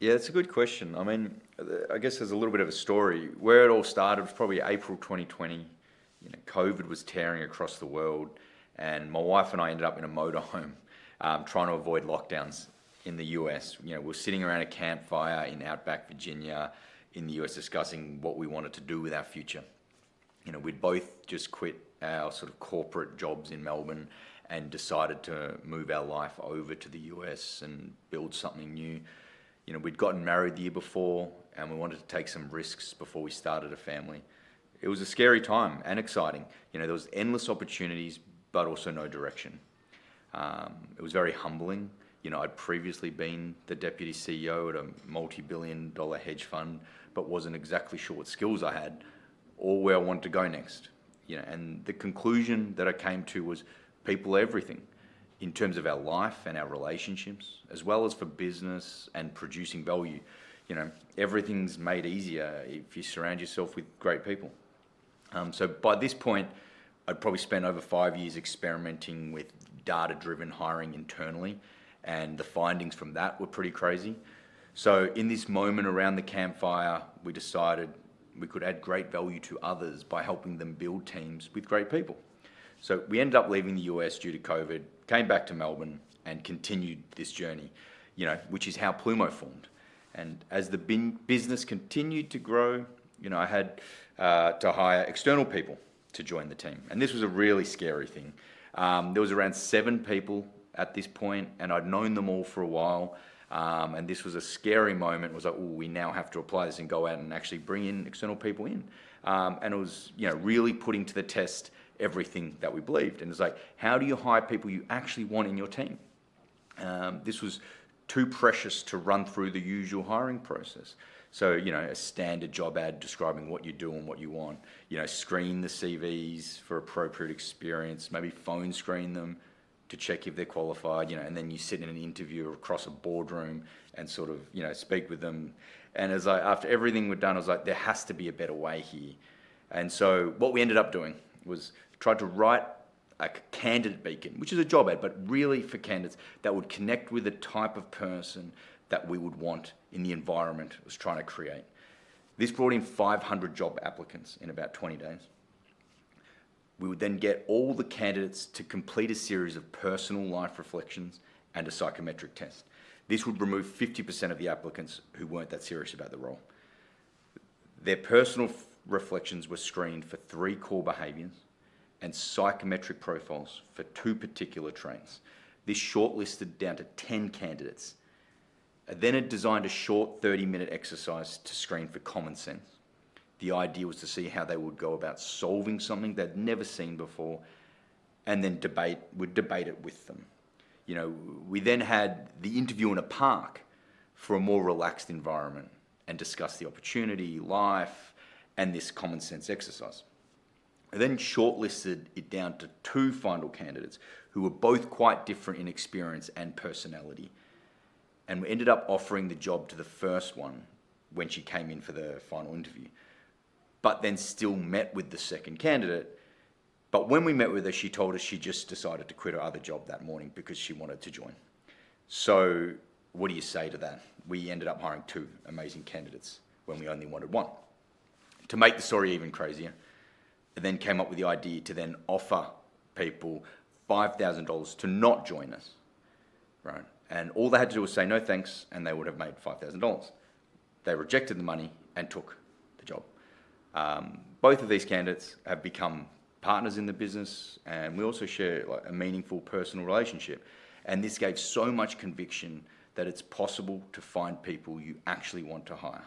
Yeah, it's a good question. I mean, I guess there's a little bit of a story. Where it all started was probably April 2020. COVID was tearing across the world, and my wife and I ended up in a motorhome trying to avoid lockdowns in the US. We're sitting around a campfire in Outback, Virginia, in the US, discussing what we wanted to do with our future. We'd both just quit our sort of corporate jobs in Melbourne and decided to move our life over to the US and build something new. We'd gotten married the year before, and we wanted to take some risks before we started a family. It was a scary time and exciting. There was endless opportunities, but also no direction. It was very humbling. I'd previously been the deputy CEO at a multi-billion-dollar hedge fund, but wasn't exactly sure what skills I had or where I wanted to go next. And the conclusion that I came to was people are everything in terms of our life and our relationships, as well as for business and producing value. Everything's made easier if you surround yourself with great people. So by this point, I'd probably spent over 5 years experimenting with data-driven hiring internally, and the findings from that were pretty crazy. So in this moment around the campfire, we decided we could add great value to others by helping them build teams with great people. So we ended up leaving the US due to COVID, came back to Melbourne, and continued this journey, which is how Ploomo formed. And as the business continued to grow, I had to hire external people to join the team. And this was a really scary thing. There was around 7 people at this point, and I'd known them all for a while. And this was a scary moment. It was like, we now have to apply this and go out and actually bring in external people in. And it was, really putting to the test everything that we believed. And it's like, how do you hire people you actually want in your team? This was too precious to run through the usual hiring process. So, a standard job ad describing what you do and what you want. Screen the CVs for appropriate experience, maybe phone screen them to check if they're qualified, and then you sit in an interview across a boardroom and sort of, speak with them. And after everything we'd done, I was like, there has to be a better way here. And so what we ended up doing was tried to write a candidate beacon, which is a job ad, but really for candidates that would connect with the type of person that we would want in the environment it was trying to create. This brought in 500 job applicants in about 20 days. We would then get all the candidates to complete a series of personal life reflections and a psychometric test. This would remove 50% of the applicants who weren't that serious about the role. Their personal reflections were screened for 3 core behaviours and psychometric profiles for 2 particular traits. This shortlisted down to 10 candidates. Then it designed a short 30-minute exercise to screen for common sense. The idea was to see how they would go about solving something they'd never seen before, and then we'd debate it with them. We then had the interview in a park for a more relaxed environment and discuss the opportunity, life, and this common sense exercise. I then shortlisted it down to 2 final candidates who were both quite different in experience and personality. And we ended up offering the job to the first one when she came in for the final interview, but then still met with the second candidate. But when we met with her, she told us she just decided to quit her other job that morning because she wanted to join. So what do you say to that? We ended up hiring 2 amazing candidates when we only wanted 1. To make the story even crazier, I then came up with the idea to then offer people $5,000 to not join us, right? And all they had to do was say no thanks, and they would have made $5,000. They rejected the money and took the job. Both of these candidates have become partners in the business, and we also share a meaningful personal relationship. And this gave so much conviction that it's possible to find people you actually want to hire.